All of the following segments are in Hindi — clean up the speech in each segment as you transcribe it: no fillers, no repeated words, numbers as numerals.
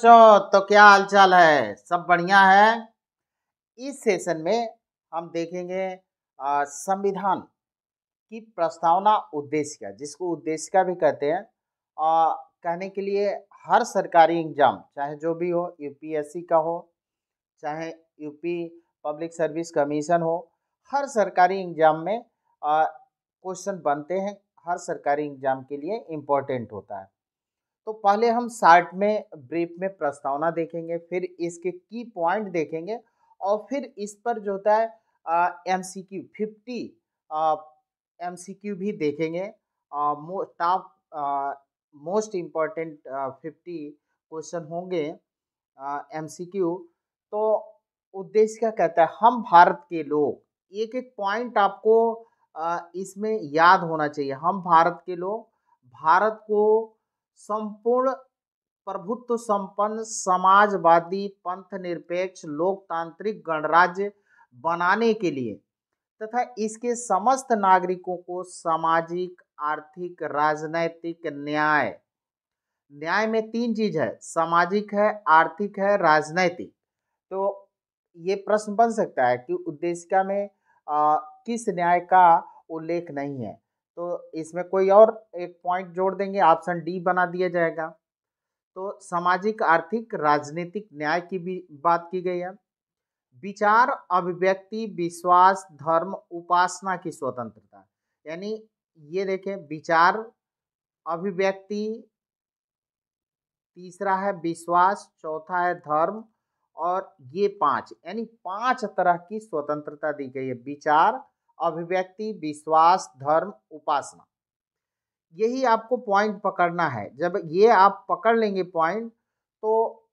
बच्चों, तो क्या हाल चाल है? सब बढ़िया है। इस सेशन में हम देखेंगे संविधान की प्रस्तावना उद्देशिका, जिसको उद्देशिका भी कहते हैं। कहने के लिए हर सरकारी एग्जाम, चाहे जो भी हो, यूपीएससी का हो, चाहे यूपी पब्लिक सर्विस कमीशन हो, हर सरकारी एग्जाम में क्वेश्चन बनते हैं। हर सरकारी एग्जाम के लिए इम्पोर्टेंट होता है। तो पहले हम शार्ट में ब्रीफ में प्रस्तावना देखेंगे, फिर इसके की पॉइंट देखेंगे और फिर इस पर जो होता है एमसीक्यू 50 एमसीक्यू भी देखेंगे। टॉप मोस्ट इम्पॉर्टेंट 50 क्वेश्चन होंगे एमसीक्यू। तो उद्देश्य क्या कहता है, हम भारत के लोग, एक एक पॉइंट आपको इसमें याद होना चाहिए। हम भारत के लोग भारत को संपूर्ण प्रभुत्व संपन्न समाजवादी पंथ निरपेक्ष लोकतांत्रिक गणराज्य बनाने के लिए तथा इसके समस्त नागरिकों को सामाजिक, आर्थिक, राजनैतिक न्याय, न्याय में तीन चीज है, सामाजिक है, आर्थिक है, राजनैतिक। तो ये प्रश्न बन सकता है कि उद्देशिका में किस न्याय का उल्लेख नहीं है, तो इसमें कोई और एक पॉइंट जोड़ देंगे, ऑप्शन डी बना दिया जाएगा। तो सामाजिक, आर्थिक, राजनीतिक न्याय की भी बात की गई है। विचार, अभिव्यक्ति, विश्वास, धर्म, उपासना की स्वतंत्रता, यानी ये देखें, विचार, अभिव्यक्ति, तीसरा है विश्वास, चौथा है धर्म, और ये पांच, यानी पांच तरह की स्वतंत्रता दी गई है। विचार, अभिव्यक्ति, विश्वास, धर्म, उपासना। यही आपको पॉइंट पकड़ना है। जब ये आप पकड़ लेंगे पॉइंट, तो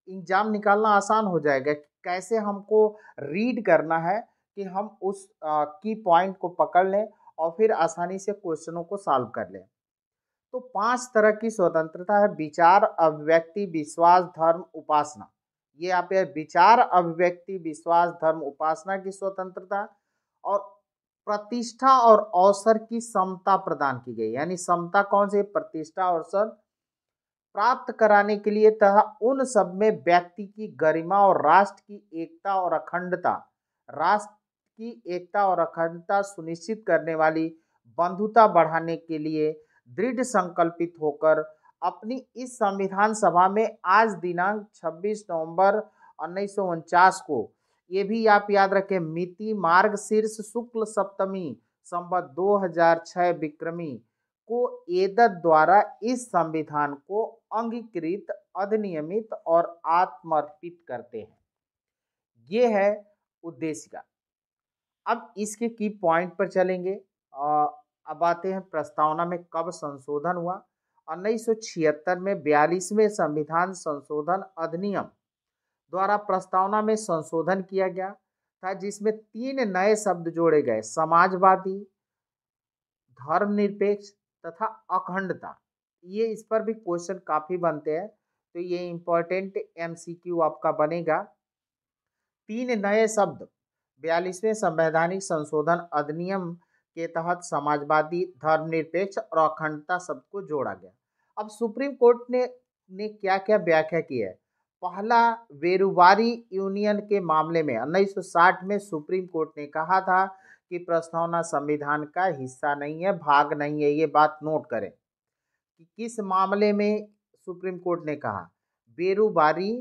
एग्जाम निकालना आसान हो जाएगा। कैसे हमको रीड करना है कि हम उस की पॉइंट को पकड़ लें और फिर आसानी से क्वेश्चनों को सॉल्व कर लें। तो पांच तरह की स्वतंत्रता है, विचार, अभिव्यक्ति, विश्वास, धर्म, उपासना। ये आप विचार, अभिव्यक्ति, विश्वास, धर्म, उपासना की स्वतंत्रता, और प्रतिष्ठा और अवसर की समता प्रदान की गई। यानी समता कौन सी? प्रतिष्ठा और अवसर प्राप्त कराने के लिए तथा उन सब में व्यक्ति की गरिमा और राष्ट्र की एकता और अखंडता, राष्ट्र की एकता और अखंडता सुनिश्चित करने वाली बंधुता बढ़ाने के लिए दृढ़ संकल्पित होकर अपनी इस संविधान सभा में आज दिनांक 26 नवंबर 1949 को, ये भी आप याद रखें, मिति मार्गशीर्ष शुक्ल सप्तमी संवत 2006 विक्रमी को एतद द्वारा इस संविधान को अंगीकृत, अधिनियमित और आत्मर्पित करते हैं। ये है उद्देशिका। अब इसके की पॉइंट पर चलेंगे। अब आते हैं प्रस्तावना में कब संशोधन हुआ। 1976 में 42वें संविधान संशोधन अधिनियम द्वारा प्रस्तावना में संशोधन किया गया था, जिसमें 3 नए शब्द जोड़े गए, समाजवादी, धर्मनिरपेक्ष तथा अखंडता। ये इस पर भी क्वेश्चन काफी बनते हैं, तो ये इंपॉर्टेंट एमसीक्यू आपका बनेगा। 3 नए शब्द 42वें संवैधानिक संशोधन अधिनियम के तहत समाजवादी, धर्मनिरपेक्ष और अखंडता शब्द को जोड़ा गया। अब सुप्रीम कोर्ट ने क्या क्या व्याख्या की है। पहला, वेरुवारी यूनियन के मामले में 1960 में सुप्रीम कोर्ट ने कहा था कि प्रस्तावना संविधान का हिस्सा नहीं है, भाग नहीं है। ये बात नोट करें कि किस मामले में सुप्रीम कोर्ट ने कहा। बेरुबारी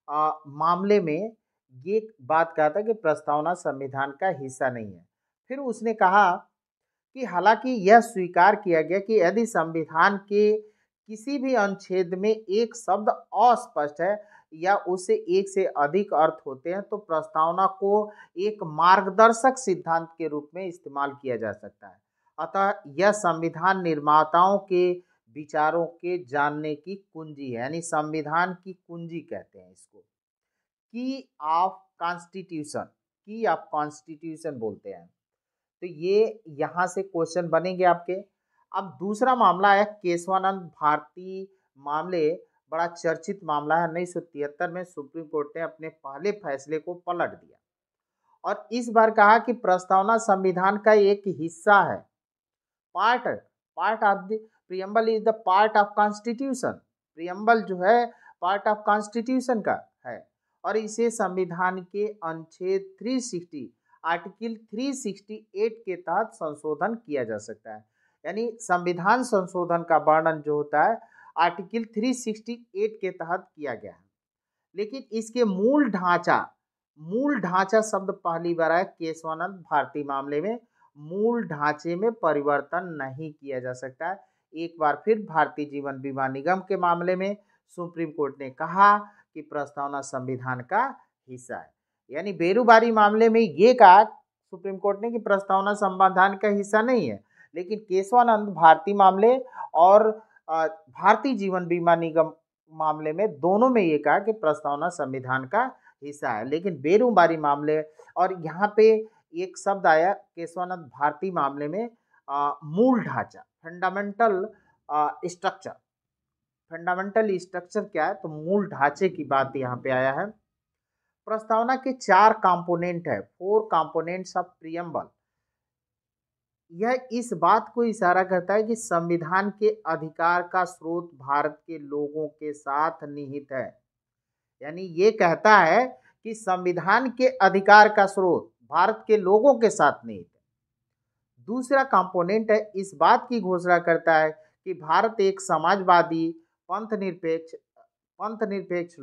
मामले में ये बात कहा था कि प्रस्तावना संविधान का हिस्सा नहीं है। फिर उसने कहा कि हालांकि यह स्वीकार किया गया कि यदि संविधान के किसी भी अनुच्छेद में एक शब्द अस्पष्ट है या उससे एक से अधिक अर्थ होते हैं, तो प्रस्तावना को एक मार्गदर्शक सिद्धांत के रूप में इस्तेमाल किया जा सकता है। अतः यह संविधान निर्माताओं के विचारों के जानने की कुंजी है, यानी संविधान की कुंजी कहते हैं इसको। की ऑफ कॉन्स्टिट्यूशन, की ऑफ कॉन्स्टिट्यूशन बोलते हैं। तो ये यहाँ से क्वेश्चन बनेंगे आपके। अब दूसरा मामला है केशवानंद भारती मामले, बड़ा चर्चित मामला है। 1973 में सुप्रीम कोर्ट ने अपने पहले फैसले को पलट दिया और इस बार कहा कि प्रस्तावना संविधान का एक हिस्सा है। Part of the preamble is the part of constitution. Preamble जो है पार्ट ऑफ कॉन्स्टिट्यूशन का है और इसे संविधान के अनुच्छेद 360 आर्टिकल 368 के तहत संशोधन किया जा सकता है। यानी संविधान संशोधन का वर्णन जो होता है आर्टिकल 368 के तहत किया गया है। लेकिन इसके मूल ढांचा शब्द पहली बार आया केशवानंद भारती मामले में। मूल ढांचे में परिवर्तन नहीं किया जा सकता है। एक बार फिर भारतीय जीवन बीमा निगम के मामले में सुप्रीम कोर्ट ने कहा कि प्रस्तावना संविधान का हिस्सा है। यानी बेरूबारी मामले में ये कहा सुप्रीम कोर्ट ने कि प्रस्तावना संविधान का हिस्सा नहीं है, लेकिन केशवानंद भारती मामले और भारतीय जीवन बीमा निगम मामले में दोनों में ये कहा कि प्रस्तावना संविधान का हिस्सा है। लेकिन बेरूबारी मामले और यहाँ पे एक शब्द आया केशवानंद भारती मामले में मूल ढांचा, फंडामेंटल स्ट्रक्चर। फंडामेंटल स्ट्रक्चर क्या है? तो मूल ढांचे की बात यहाँ पे आया है। प्रस्तावना के 4 कंपोनेंट है, 4 कंपोनेंट्स ऑफ प्रियम्बल। यह इस बात को इशारा करता है कि संविधान के अधिकार का स्रोत भारत के लोगों के साथ निहित है। यानी ये कहता है कि संविधान के अधिकार का स्रोत भारत के लोगों के साथ निहित है। दूसरा कंपोनेंट है इस बात की घोषणा करता है कि भारत एक समाजवादी, पंथ निरपेक्ष,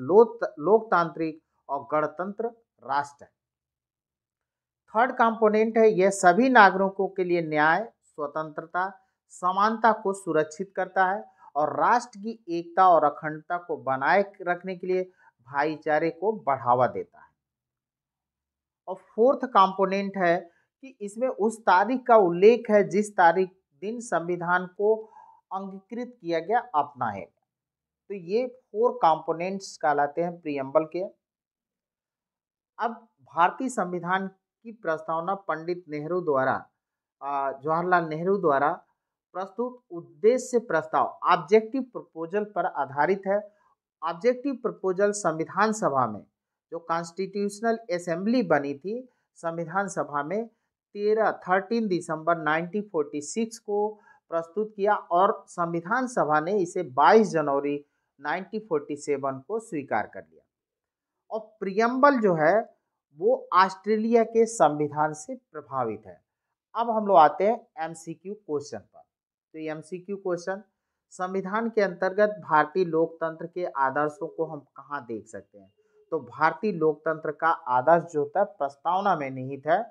लोकतांत्रिक और गणतंत्र राष्ट्र है। थर्ड कंपोनेंट है यह सभी नागरिकों के लिए न्याय, स्वतंत्रता, समानता को सुरक्षित करता है और राष्ट्र की एकता और अखंडता को बनाए रखने के लिए भाईचारे को बढ़ावा देता है। और फोर्थ कंपोनेंट है कि इसमें उस तारीख का उल्लेख है जिस दिन संविधान को अंगीकृत किया गया, अपना है। तो ये 4 कंपोनेंट्स कहलाते हैं प्रियम्बल के। अब भारतीय संविधान की प्रस्तावना पंडित नेहरू द्वारा, जवाहरलाल नेहरू द्वारा प्रस्तुत उद्देश्य प्रस्ताव ऑब्जेक्टिव प्रपोजल पर आधारित है। ऑब्जेक्टिव प्रपोजल संविधान सभा में जो कॉन्स्टिट्यूशनल असेंबली बनी थी, संविधान सभा में 13 दिसंबर 1946 को प्रस्तुत किया और संविधान सभा ने इसे 22 जनवरी 1947 को स्वीकार कर लिया। और प्रियम्बल जो है वो ऑस्ट्रेलिया के संविधान से प्रभावित है। अब हम लोग आते हैं एमसीक्यू क्वेश्चन पर। तो ये एमसीक्यू क्वेश्चन, संविधान के अंतर्गत भारतीय लोकतंत्र के आदर्शों को हम कहाँ देख सकते हैं? तो भारतीय लोकतंत्र का आदर्श जो होता है प्रस्तावना में निहित है।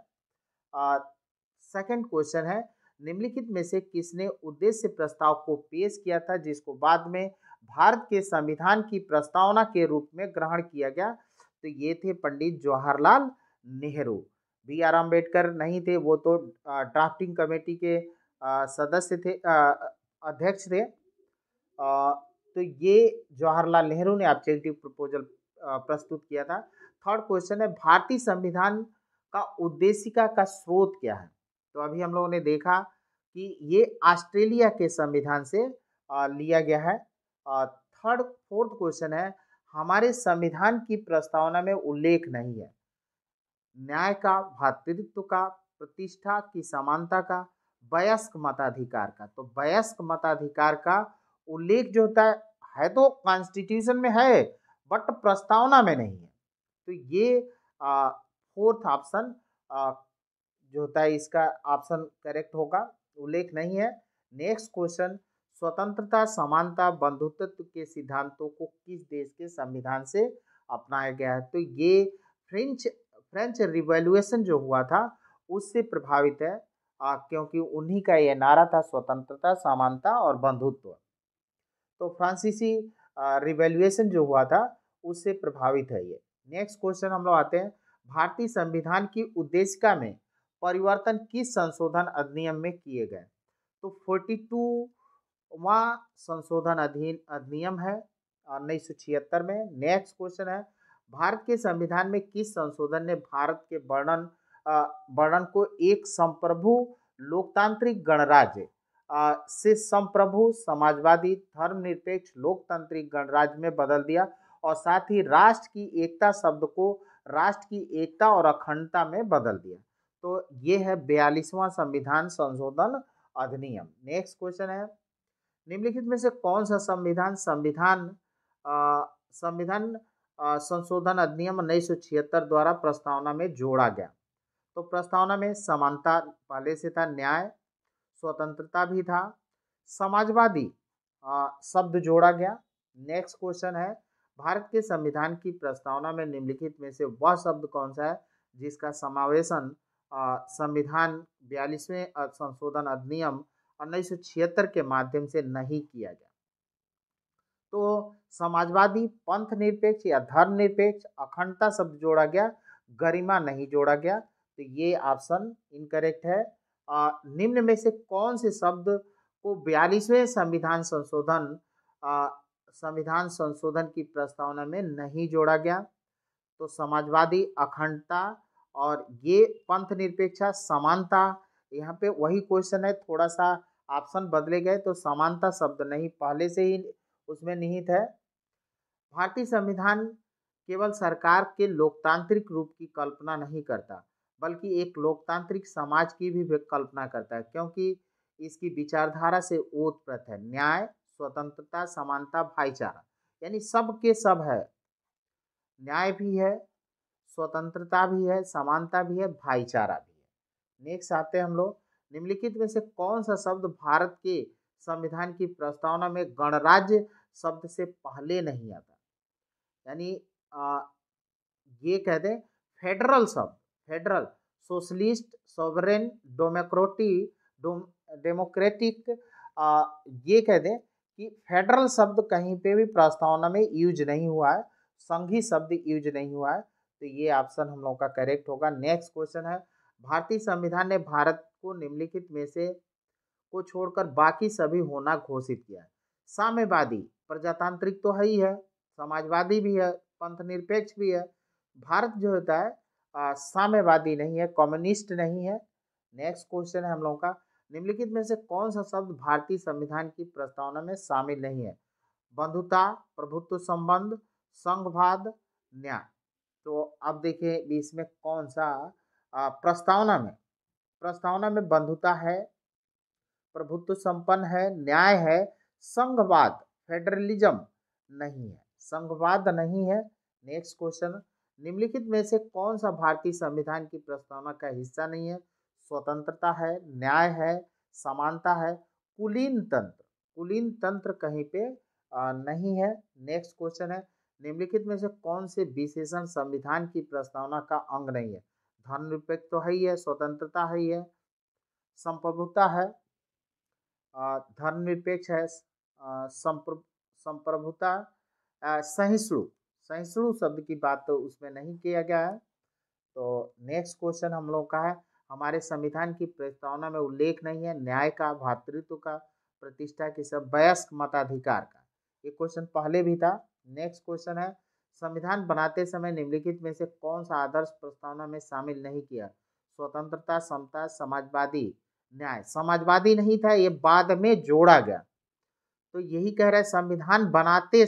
सेकंड क्वेश्चन है निम्नलिखित में से किसने उद्देश्य प्रस्ताव को पेश किया था जिसको बाद में भारत के संविधान की प्रस्तावना के रूप में ग्रहण किया गया? तो ये थे पंडित जवाहरलाल नेहरू। बी आर अम्बेडकर नहीं थे, वो तो ड्राफ्टिंग कमेटी के सदस्य थे, अध्यक्ष थे। तो ये जवाहरलाल नेहरू ने ऑब्जेक्टिव प्रपोजल प्रस्तुत किया था। थर्ड क्वेश्चन है भारतीय संविधान का उद्देशिका का स्रोत क्या है? तो अभी हम लोगों ने देखा कि ये ऑस्ट्रेलिया के संविधान से लिया गया है। फोर्थ क्वेश्चन है हमारे संविधान की प्रस्तावना में उल्लेख नहीं है न्याय का, भ्रातृत्व का, प्रतिष्ठा की समानता का, वयस्क मताधिकार का। तो वयस्क मताधिकार का उल्लेख जो होता है तो कॉन्स्टिट्यूशन में है बट प्रस्तावना में नहीं है। तो ये फोर्थ ऑप्शन जो होता है इसका ऑप्शन करेक्ट होगा, उल्लेख नहीं है। नेक्स्ट क्वेश्चन, स्वतंत्रता, समानता, बंधुत्व के सिद्धांतों को किस देश के संविधान से अपनाया गया है? तो ये फ्रेंच रिवॉल्यूशन जो हुआ था उससे प्रभावित है, क्योंकि उन्हीं का ये नारा था स्वतंत्रता, समानता और बंधुत्व। तो फ्रांसीसी रिवॉल्यूशन जो हुआ था उससे प्रभावित है ये। नेक्स्ट क्वेश्चन हम लोग आते हैं भारतीय संविधान की उद्देशिका में परिवर्तन किस संशोधन अधिनियम में किए गए? तो 42वां संशोधन अधिनियम है 1976 में। नेक्स्ट क्वेश्चन है भारत के संविधान में किस संशोधन ने भारत के वर्णन को एक संप्रभु लोकतांत्रिक गणराज्य से संप्रभु समाजवादी धर्मनिरपेक्ष लोकतांत्रिक गणराज्य में बदल दिया और साथ ही राष्ट्र की एकता शब्द को राष्ट्र की एकता और अखंडता में बदल दिया? तो ये है 42वां संविधान संशोधन अधिनियम। नेक्स्ट क्वेश्चन है निम्नलिखित में से कौन सा संविधान संविधान संशोधन अधिनियम 1976 द्वारा प्रस्तावना में जोड़ा गया। तो प्रस्तावना में समानता पहले से था, न्याय, स्वतंत्रता भी था, समाजवादी शब्द जोड़ा गया। नेक्स्ट क्वेश्चन है, भारत के संविधान की प्रस्तावना में निम्नलिखित में से वह शब्द कौन सा है जिसका समावेशन संविधान 42वें संशोधन अधिनियम 1976 के माध्यम से नहीं किया गया। तो समाजवादी, पंथ निरपेक्ष या धर्म निरपेक्ष, अखंडता शब्द जोड़ा गया, गरिमा नहीं जोड़ा गया। तो ये ऑप्शन इनकरेक्ट है। निम्न में से कौन से शब्द को 42वें संविधान संशोधन की प्रस्तावना में नहीं जोड़ा गया? तो समाजवादी, अखंडता और ये पंथ निरपेक्षा, समानता। यहाँ पे वही क्वेश्चन है, थोड़ा सा ऑप्शन बदले गए तो समानता शब्द नहीं, पहले से ही उसमें निहित है। भारतीय संविधान केवल सरकार के लोकतांत्रिक रूप की कल्पना नहीं करता, बल्कि एक लोकतांत्रिक समाज की भी कल्पना करता है, क्योंकि इसकी विचारधारा से ओतप्रोत है न्याय, स्वतंत्रता, समानता, भाईचारा, यानी सब के सब है। न्याय भी है, स्वतंत्रता भी है, समानता भी है, भाईचारा भी है। नेक्स्ट आते हैं हम लोग, निम्नलिखित में से कौन सा शब्द भारत के संविधान की प्रस्तावना में गणराज्य शब्द से पहले नहीं आता? यानी ये कह दें फेडरल शब्द, फेडरल, सोशलिस्ट, सॉवरेन, डेमोक्रेटिक, ये कह दें कि फेडरल शब्द कहीं पे भी प्रस्तावना में यूज नहीं हुआ है, संघी शब्द यूज नहीं हुआ है। तो ये ऑप्शन हम लोग का करेक्ट होगा। नेक्स्ट क्वेश्चन है, भारतीय संविधान ने भारत को निम्नलिखित में से को छोड़कर बाकी सभी होना घोषित किया है। साम्यवादी, प्रजातांत्रिक तो है ही है, समाजवादी भी है, पंथ निरपेक्ष भी है। भारत जो होता है साम्यवादी नहीं है, कम्युनिस्ट नहीं है। नेक्स्ट क्वेश्चन है हम लोगों का, निम्नलिखित में से कौन सा शब्द भारतीय संविधान की प्रस्तावना में शामिल नहीं है? बंधुता, प्रभुत्व संबंध, संघवाद, न्याय। तो अब देखिए इसमें कौन सा प्रस्तावना में बंधुता है, प्रभुत्व संपन्न है, न्याय है, संघवाद, फेडरलिज्म नहीं है, संघवाद नहीं है। नेक्स्ट क्वेश्चन, निम्नलिखित में से कौन सा भारतीय संविधान की प्रस्तावना का हिस्सा नहीं है? स्वतंत्रता है, न्याय है, समानता है, कुलीन तंत्र कहीं पे नहीं है। नेक्स्ट क्वेश्चन है, निम्नलिखित में से कौन से विशेषण संविधान की प्रस्तावना का अंग नहीं है? धर्मनिरपेक्ष तो है ही है, स्वतंत्रता है ही है, संप्रभुता है, धर्मनिरपेक्ष है, संप्रभुता, सहिष्णु शब्द की बात तो उसमें नहीं किया गया है। तो नेक्स्ट क्वेश्चन हम लोग का है, हमारे संविधान की प्रस्तावना में उल्लेख नहीं है न्याय का, भातृत्व का, प्रतिष्ठा की, सब वयस्क मताधिकार का। ये क्वेश्चन पहले भी था। नेक्स्ट क्वेश्चन है, संविधान बनाते समय निम्नलिखित में से कौन सा आदर्श प्रस्तावना में शामिल नहीं किया? स्वतंत्रता, समता, समाजवादी, न्याय। समाजवादी नहीं था, ये बाद में जोड़ा गया। तो यही कह रहा है संविधान बनाते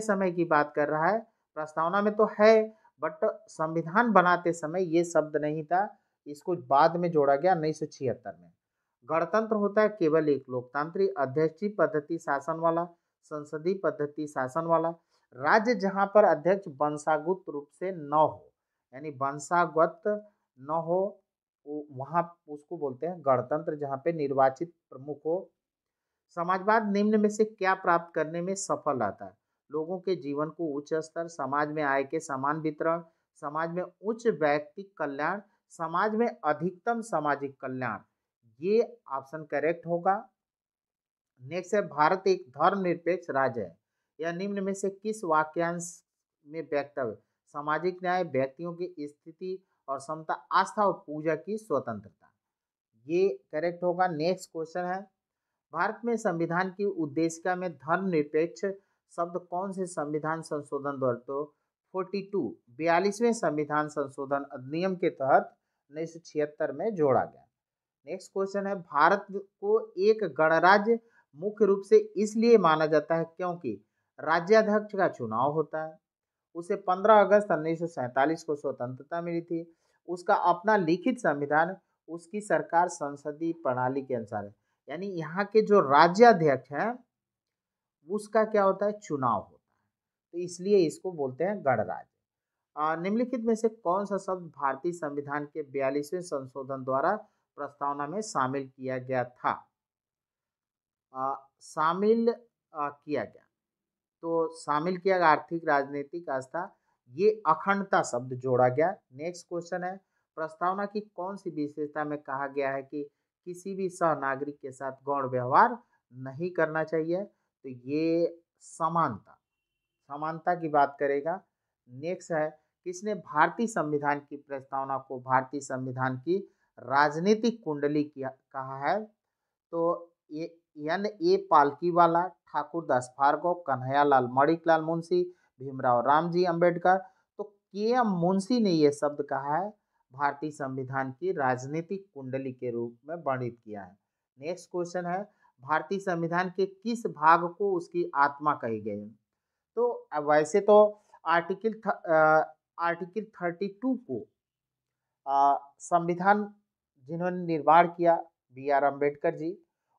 समय की बात कर रहा है, प्रस्तावना में तो है बट संविधान बनाते समय ये शब्द नहीं था, इसको बाद में जोड़ा गया 1976 में। गणतंत्र होता है केवल एक लोकतांत्रिक अध्यक्षीय पद्धति शासन वाला, संसदीय पद्धति शासन वाला राज्य जहां पर अध्यक्ष वंशागत रूप से न हो, यानी वंशागत न हो, वहां उसको बोलते हैं गणतंत्र, जहां पे निर्वाचित प्रमुख हो। समाजवाद निम्न में से क्या प्राप्त करने में सफल रहता है? लोगों के जीवन को उच्च स्तर, समाज में आय के समान वितरण, समाज में उच्च व्यक्तिगत कल्याण, समाज में अधिकतम सामाजिक कल्याण। ये ऑप्शन करेक्ट होगा। नेक्स्ट है, भारत एक धर्मनिरपेक्ष राज्य है, यह निम्न में से किस वाक्यांश में वक्तव्य? सामाजिक न्याय, व्यक्तियों की स्थिति और समता, आस्था और पूजा की स्वतंत्रता। ये करेक्ट होगा। नेक्स्ट क्वेश्चन है, भारत में संविधान की उद्देशिका में धर्मनिरपेक्ष शब्द कौन से संविधान संशोधन द्वारा? तो 42वें संविधान संशोधन अधिनियम के तहत 1976 में जोड़ा गया। नेक्स्ट क्वेश्चन है, भारत को एक गणराज्य मुख्य रूप से इसलिए माना जाता है क्योंकि राज्याध्यक्ष का चुनाव होता है, उसे 15 अगस्त 1947 को स्वतंत्रता मिली थी, उसका अपना लिखित संविधान, उसकी सरकार संसदीय प्रणाली के अनुसार है। यानी यहाँ के जो राज्याध्यक्ष हैं उसका क्या होता है? चुनाव होता है। तो इसलिए इसको बोलते हैं गणराज्य। निम्नलिखित में से कौन सा शब्द भारतीय संविधान के 42वें संशोधन द्वारा प्रस्तावना में शामिल किया गया था? शामिल किया गया, तो शामिल किया गया आर्थिक राजनीतिक आस्था, ये अखंडता शब्द जोड़ा गया। नेक्स्ट क्वेश्चन है, प्रस्तावना की कौन सी विशेषता में कहा गया है कि किसी भी सह नागरिक के साथ गौण व्यवहार नहीं करना चाहिए? तो ये समानता, समानता की बात करेगा। नेक्स्ट है, किसने भारतीय संविधान की प्रस्तावना को भारतीय संविधान की राजनीतिक कुंडली किया कहा है? तो ये N.A. पालकीवाला, ठाकुर दास भार्गव, कन्हैयालाल मणिकलाल मुंशी, भीमराव रामजी अंबेडकर। तो K.M. मुंशी ने यह शब्द कहा है, भारतीय संविधान की राजनीतिक कुंडली के रूप में वर्णित किया है। नेक्स्ट क्वेश्चन है, भारतीय संविधान के किस भाग को उसकी आत्मा कही गई है? तो वैसे तो आर्टिकल 32 को संविधान जिन्होंने निर्माण किया, B.R. अम्बेडकर जी,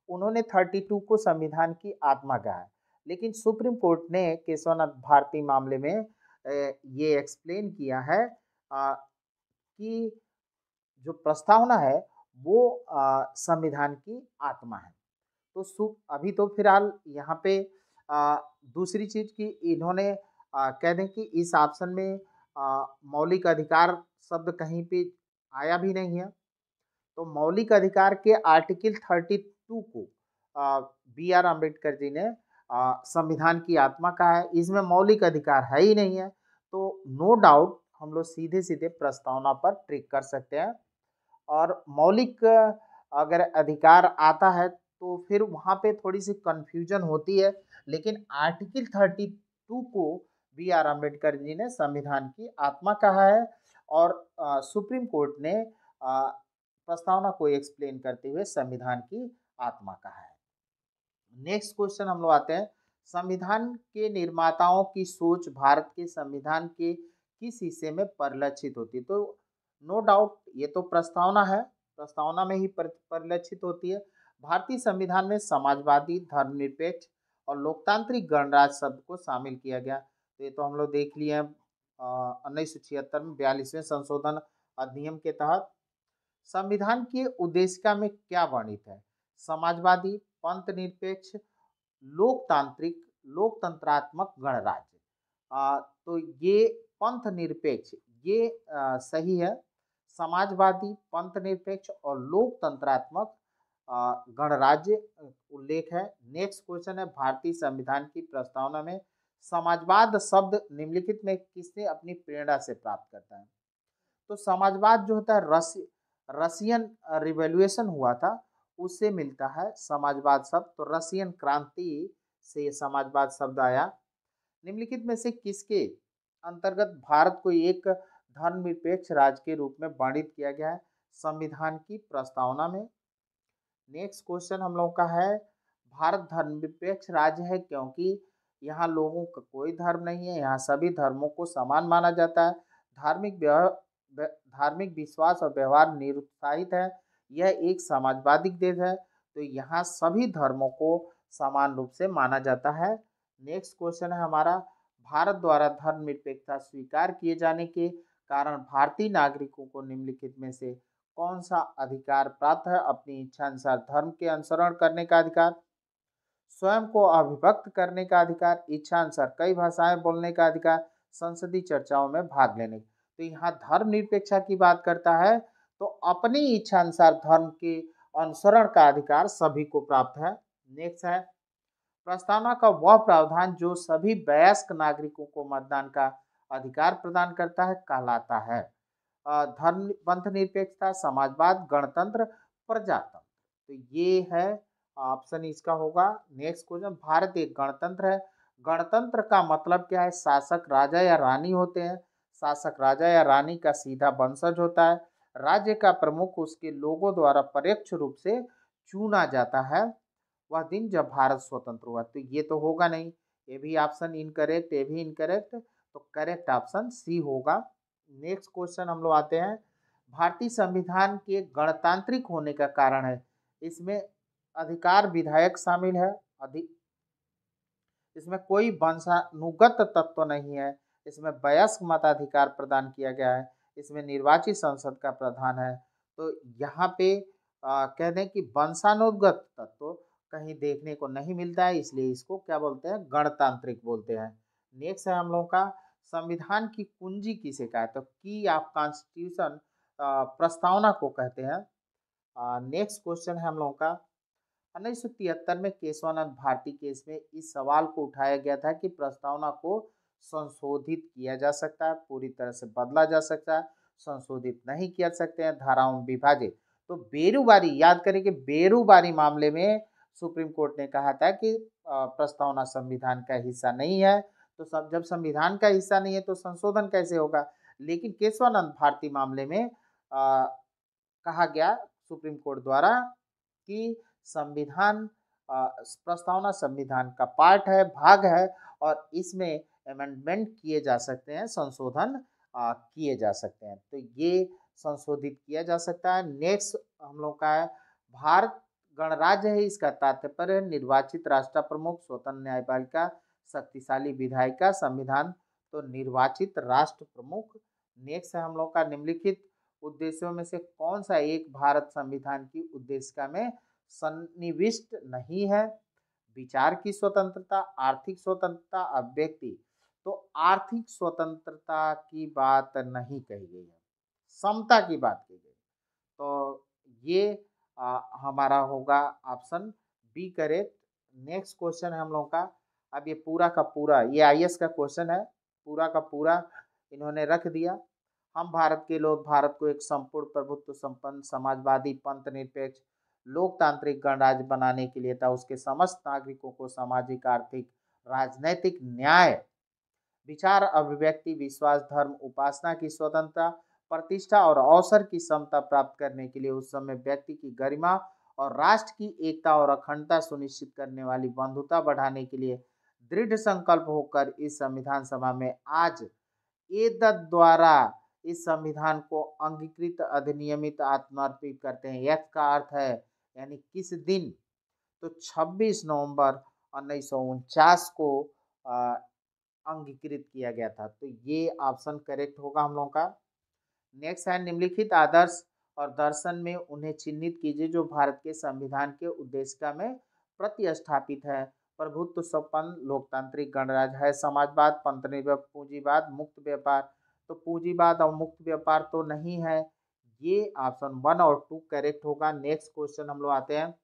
उन्होंने 32 को संविधान की आत्मा कहा है। लेकिन सुप्रीम कोर्ट ने केशवनाथ भारती मामले में ये एक्सप्लेन किया है कि जो प्रस्तावना है वो संविधान की आत्मा है। तो अभी तो फिलहाल यहाँ पे दूसरी चीज की इन्होंने कह दें कि इस ऑप्शन में मौलिक अधिकार शब्द कहीं पे आया भी नहीं है। तो मौलिक अधिकार के आर्टिकल 32 को B.R. अम्बेडकर जी ने संविधान की आत्मा कहा है। इसमें मौलिक अधिकार है ही नहीं है, तो नो डाउट हम लोग सीधे सीधे प्रस्तावना पर ट्रिक कर सकते हैं। और मौलिक अगर अधिकार आता है तो फिर वहाँ पे थोड़ी सी कंफ्यूजन होती है, लेकिन आर्टिकल 32 को B.R. अम्बेडकर जी ने संविधान की आत्मा कहा है और सुप्रीम कोर्ट ने प्रस्तावना को एक्सप्लेन करते हुए संविधान की आत्मा कहा है। नेक्स्ट क्वेश्चन हम लोग आते हैं, संविधान के निर्माताओं की सोच भारत के संविधान के किस हिस्से में परिलक्षित होती है? तो नो डाउट ये तो प्रस्तावना है, प्रस्तावना में ही परिलक्षित होती है। भारतीय संविधान में समाजवादी, धर्मनिरपेक्ष और लोकतांत्रिक गणराज्य शब्द को शामिल किया गया। तो ये तो हम लोग देख लिए 1976 में 42वें संशोधन अधिनियम के तहत। संविधान के उद्देशिका में क्या वर्णित है? समाजवादी, पंथ निरपेक्ष, लोकतांत्रिक, लोकतंत्रात्मक गणराज्य। तो ये पंथ निरपेक्ष ये सही है। समाजवादी, पंथ निरपेक्ष और लोकतंत्रात्मक गणराज्य उल्लेख है। नेक्स्ट क्वेश्चन है, भारतीय संविधान की प्रस्तावना में समाजवाद शब्द निम्नलिखित में किसने अपनी प्रेरणा से प्राप्त करता है? तो समाजवाद जो होता है रशियन रिवॉल्यूशन हुआ था, उससे मिलता है समाजवाद शब्द। तो रशियन क्रांति से समाजवाद शब्द आया। निम्नलिखित में से किसके अंतर्गत भारत को एक धर्मनिरपेक्ष राज्य के रूप में वर्णित किया गया है? संविधान की प्रस्तावना में। नेक्स्ट क्वेश्चन हम लोग का है, भारत धर्मनिरपेक्ष राज्य है क्योंकि यहाँ लोगों का कोई धर्म नहीं है, यहाँ सभी धर्मों को समान माना जाता है, धार्मिक विश्वास और व्यवहार निरुत्साहित है, यह एक समाजवादी देश है, तो यहाँ सभी धर्मों को समान रूप से माना जाता है। नेक्स्ट क्वेश्चन है हमारा, भारत द्वारा धर्मनिरपेक्षता स्वीकार किए जाने के कारण भारतीय नागरिकों को निम्नलिखित में से कौन सा अधिकार प्राप्त है? अपनी इच्छा अनुसार धर्म के अनुसरण करने का अधिकार, स्वयं को अभिव्यक्त करने का अधिकार, इच्छा अनुसार कई भाषाएं बोलने का अधिकार, संसदीय चर्चाओं में भाग लेने। तो यहाँ धर्म निरपेक्षता की बात करता है, तो अपनी इच्छा अनुसार धर्म के अनुसरण का अधिकार सभी को प्राप्त है। नेक्स्ट है, प्रस्तावना का वह प्रावधान जो सभी वयस्क नागरिकों को मतदान का अधिकार प्रदान करता है कहलाता है? धर्म, पंथ निरपेक्षता, समाजवाद, गणतंत्र, प्रजातंत्र। तो ये है ऑप्शन इसका होगा। नेक्स्ट क्वेश्चन, भारत एक गणतंत्र है, गणतंत्र का मतलब क्या है? शासक राजा या रानी होते हैं, शासक राजा या रानी का सीधा वंशज होता है, राज्य का प्रमुख उसके लोगों द्वारा परोक्ष रूप से चुना जाता है, वह दिन जब भारत स्वतंत्र हुआ। तो ये तो होगा नहीं, ये भी ऑप्शन इनकरेक्ट, ये भी इनकरेक्ट, तो करेक्ट ऑप्शन सी होगा। नेक्स्ट क्वेश्चन हम लोग आते हैं, भारतीय संविधान के गणतांत्रिक होने का कारण है, इसमें अधिकार विधायक शामिल है, इसमें कोई वंशानुगत तत्व नहीं है, इसमें वयस्क मताधिकार प्रदान किया गया है, इसमें निर्वाचित संसद का प्रधान है। तो यहाँ पे कह दें कि वंशानुगत तत्व कहीं देखने को नहीं मिलता है, इसलिए इसको क्या बोलते हैं, गणतांत्रिक बोलते हैं। नेक्स्ट है हम लोगों का संविधान की कुंजी किसे कहा है, तो की ऑफ कॉन्स्टिट्यूशन प्रस्तावना को कहते हैं। नेक्स्ट क्वेश्चन है हम लोगों का 1973 में केशवानंद भारती केस में इस सवाल को उठाया गया था कि प्रस्तावना को संशोधित किया जा सकता है, पूरी तरह से बदला जा सकता है, संशोधित नहीं किया सकते हैं, धाराओं में विभाजित। तो बेरुबारी याद करें कि बेरुबारी मामले में सुप्रीम कोर्ट ने कहा था कि प्रस्तावना संविधान का हिस्सा नहीं है, तो जब संविधान का हिस्सा नहीं है तो संशोधन कैसे होगा। लेकिन केशवानंद भारती मामले में कहा गया सुप्रीम कोर्ट द्वारा कि संविधान प्रस्तावना संविधान का पार्ट है, भाग है, और इसमें अमेंडमेंट किए जा सकते हैं, संशोधन किए जा सकते हैं। तो ये संशोधित किया जा सकता है। नेक्स्ट हम लोग का है भारत गणराज्य है, इसका तात्पर्य है निर्वाचित राष्ट्र प्रमुख, स्वतंत्र न्यायपालिका, शक्तिशाली विधायिका, संविधान तो निर्वाचित राष्ट्र प्रमुख। नेक्स्ट है हम लोग का निम्नलिखित उद्देश्यों में से कौन सा एक भारत संविधान की उद्देशिका में सन्निविष्ट नहीं है। विचार की स्वतंत्रता, आर्थिक स्वतंत्रता, अभिव्यक्ति। तो आर्थिक स्वतंत्रता की बात नहीं कही गई है, समता की बात की गई। तो ये हमारा होगा option B correct. Next question है हम लोगों का, अब ये पूरा का पूरा ये आईएएस का क्वेश्चन है, पूरा का पूरा इन्होंने रख दिया। हम भारत के लोग भारत को एक संपूर्ण प्रभुत्व संपन्न समाजवादी पंथ निरपेक्ष लोकतांत्रिक गणराज्य बनाने के लिए था, उसके समस्त नागरिकों को सामाजिक, आर्थिक, राजनैतिक न्याय, विचार, अभिव्यक्ति, विश्वास, धर्म, उपासना की स्वतंत्रता, प्रतिष्ठा और अवसर की समता प्राप्त करने के लिए उस समय व्यक्ति की गरिमा और राष्ट्र की एकता और अखंडता सुनिश्चित करने वाली बंधुता बढ़ाने के लिए दृढ़ संकल्प होकर इस संविधान सभा में आज एतद द्वारा इस संविधान को अंगीकृत अधिनियमित आत्मार्पित करते हैं। यह का अर्थ है यानी किस दिन, तो 26 नवंबर 1949 को अंगीकृत किया गया था। तो ये ऑप्शन करेक्ट होगा हम लोगों का। नेक्स्ट है निम्नलिखित आदर्श और दर्शन में उन्हें चिन्हित कीजिए जो भारत के संविधान के उद्देशिका में प्रतिस्थापित है। प्रभुत्व संपन्न लोकतांत्रिक गणराज्य है, समाजवाद, पंथनिर्भर, पूंजीवाद, मुक्त व्यापार। तो पूंजीवाद और मुक्त व्यापार तो नहीं है, ये ऑप्शन 1 और 2 करेक्ट होगा। नेक्स्ट क्वेश्चन हम लोग आते हैं,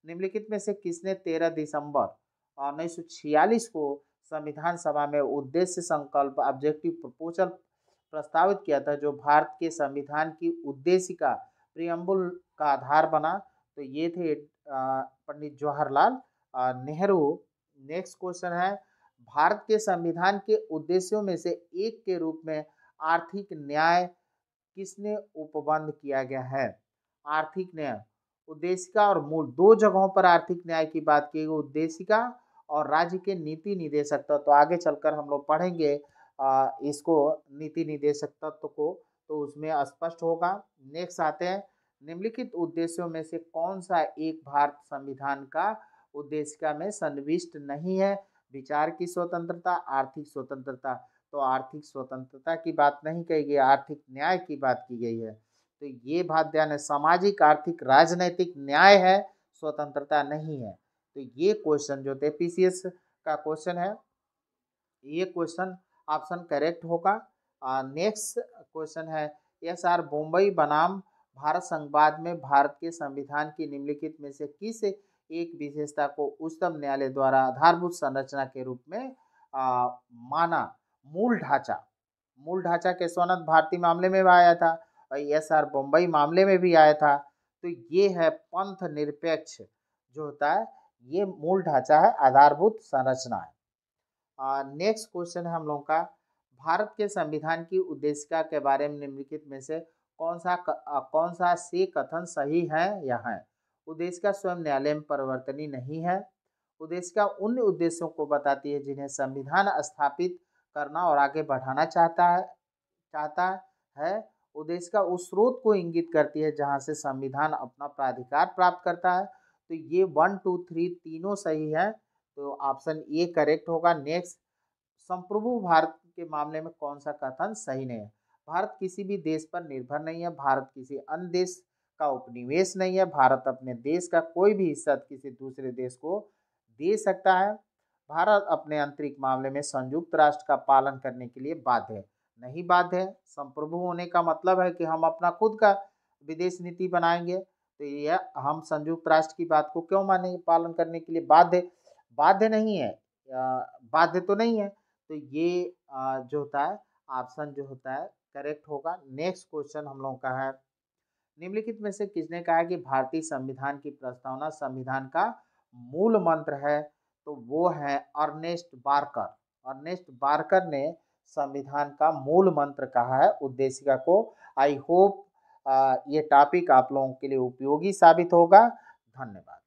निम्नलिखित में से किसने 13 दिसंबर 1946 को संविधान सभा में उद्देश्य संकल्प ऑब्जेक्टिव प्रपोजल प्रस्तावित किया था जो भारत के संविधान की उद्देशिका प्रियम्बुल का आधार बना। तो ये थे पंडित जवाहरलाल नेहरू। नेक्स्ट क्वेश्चन है, भारत के संविधान के उद्देश्यों में से एक के रूप में आर्थिक न्याय किसने उपबंध किया गया है। आर्थिक न्याय, उद्देशिका और मूल, दो जगहों पर आर्थिक न्याय की बात की गई, उद्देशिका और राज्य के नीति निदेशक तत्व। तो आगे चलकर हम लोग पढ़ेंगे इसको नीति निदेशक तत्व को, तो उसमें स्पष्ट होगा। नेक्स्ट आते हैं, निम्नलिखित उद्देश्यों में से कौन सा एक भारत संविधान का उद्देशिका में सन्निविष्ट नहीं है। विचार की स्वतंत्रता, आर्थिक स्वतंत्रता। तो आर्थिक स्वतंत्रता की बात नहीं कही गई, आर्थिक न्याय की बात की गई है। तो ये बात ध्यान है, सामाजिक, आर्थिक, राजनैतिक न्याय है, स्वतंत्रता नहीं है। तो ये क्वेश्चन जो थे पीसीएस का क्वेश्चन है, ये क्वेश्चन ऑप्शन करेक्ट होगा। नेक्स्ट क्वेश्चन है, एस आर बोम्बई बनाम भारत संघवाद में भारत के संविधान की निम्नलिखित में से किस एक विशेषता को उच्चतम न्यायालय द्वारा आधारभूत संरचना के रूप में माना। मूल ढांचा, मूल ढांचा केशवानंद भारती मामले में भी आया था और एस आर बोम्बई मामले में भी आया था। तो ये है पंथ निरपेक्ष जो होता है, ये मूल ढांचा है, आधारभूत संरचना है। नेक्स्ट क्वेश्चन है हम लोगों का, भारत के संविधान की उद्देशिका के बारे में निम्नलिखित में से कौन सा से कथन सही है या है। उद्देशिका स्वयं न्यायालय में परिवर्तनीय नहीं है। उद्देशिका उन उद्देश्यों को बताती है जिन्हें संविधान स्थापित करना और आगे बढ़ाना चाहता है। उद्देशिका उस स्रोत को इंगित करती है जहां से संविधान अपना प्राधिकार प्राप्त करता है। तो ये 1, 2, 3 तीनों सही है। तो ऑप्शन ए करेक्ट होगा। नेक्स्ट, संप्रभु भारत के मामले में कौन सा कथन सही नहीं है? भारत किसी भी देश पर निर्भर नहीं है, भारत किसी अन्य देश का उपनिवेश नहीं है, भारत अपने देश का कोई भी हिस्सा किसी दूसरे देश को दे सकता है, भारत अपने आंतरिक मामले में संयुक्त राष्ट्र का पालन करने के लिए बाध्य है। नहीं बाध्य है। संप्रभु होने का मतलब है कि हम अपना खुद का विदेश नीति बनाएंगे, तो यह हम संयुक्त राष्ट्र की बात को क्यों मानेंगे? पालन करने के लिए बाध्य बाध्य नहीं है, बाध्य तो नहीं है। तो ये जो होता है ऑप्शन जो होता है करेक्ट होगा। नेक्स्ट क्वेश्चन हम लोगों का है, निम्नलिखित में से किसने कहा है कि भारतीय संविधान की प्रस्तावना संविधान का मूल मंत्र है? तो वो है अर्नेस्ट बार्कर। अर्नेस्ट बार्कर ने संविधान का मूल मंत्र कहा है उद्देशिका को। आई होप ये टॉपिक आप लोगों के लिए उपयोगी साबित होगा। धन्यवाद।